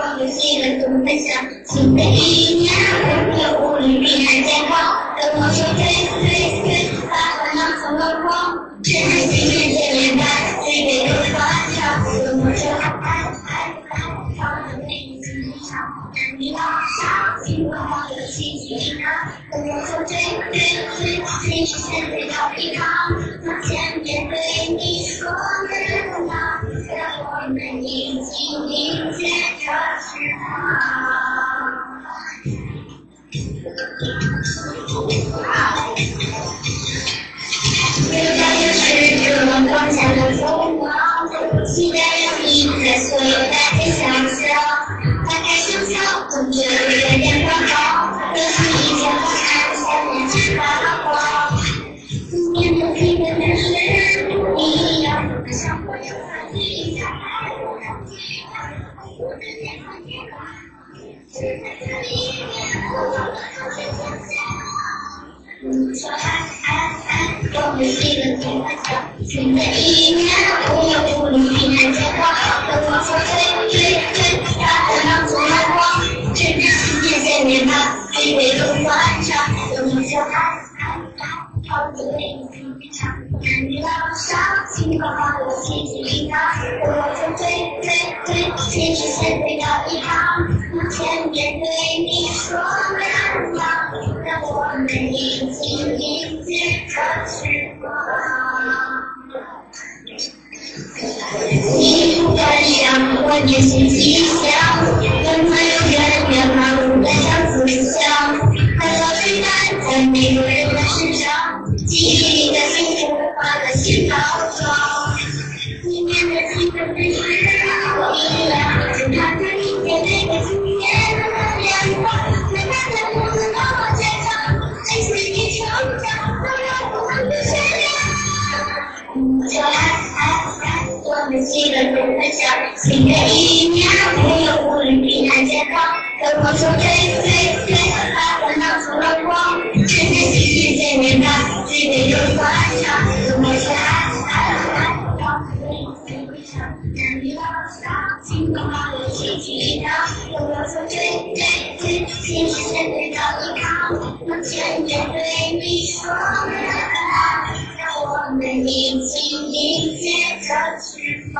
我们喜乐同分享。新的一年，无论平安健康，跟我说对，把烦恼从耳光。趁着新年见面吧，举杯歌欢唱，跟我说爱，唱着美丽新年唱，男女老少，兴旺好友齐聚一堂，跟我说对，新时现在到一旁，那前面对你说热闹，让我们一起迎接这时光。有朝有时这光下的风光，期待有你在所有大街小巷，打开胸膛，捧着月亮光芒，都是一家欢爱，想念只发光。今年的气氛真是不一样，像我有和你打开我的地方，我的脸庞健康，是在这里面我的同学相像。说爱，我们喜乐同分享。新的一年，无论平安健康，跟我说对，把烦恼从耳光。趁着新年见面吧，举杯歌欢唱，跟我说爱，唱着美丽新年唱，男女老少，亲朋好友齐聚一堂，跟我说对，新时现在到一旁，天边对你说热闹，让我们一起迎接这时光。幸福分享，万年新气象，跟朋友远忙碌的相思乡，快乐陪伴在每个人的身上，记忆里的幸福换了新包装。今年的气氛真是不一样，就看着迎接每个新年的亮光，每个人都能帮我健康，爱随你成长，都让我们的善良。就爱，我们喜乐同分享。新的一年，无论平安健康，跟我说对，把烦恼从耳光。趁着新年见面吧，举杯歌欢唱，跟我说爱，让我们一起回唱，男女老少，亲朋好友齐聚一堂，跟我说对，新时现在到一旁，往前面对你说热闹，让我们一起迎接这时光。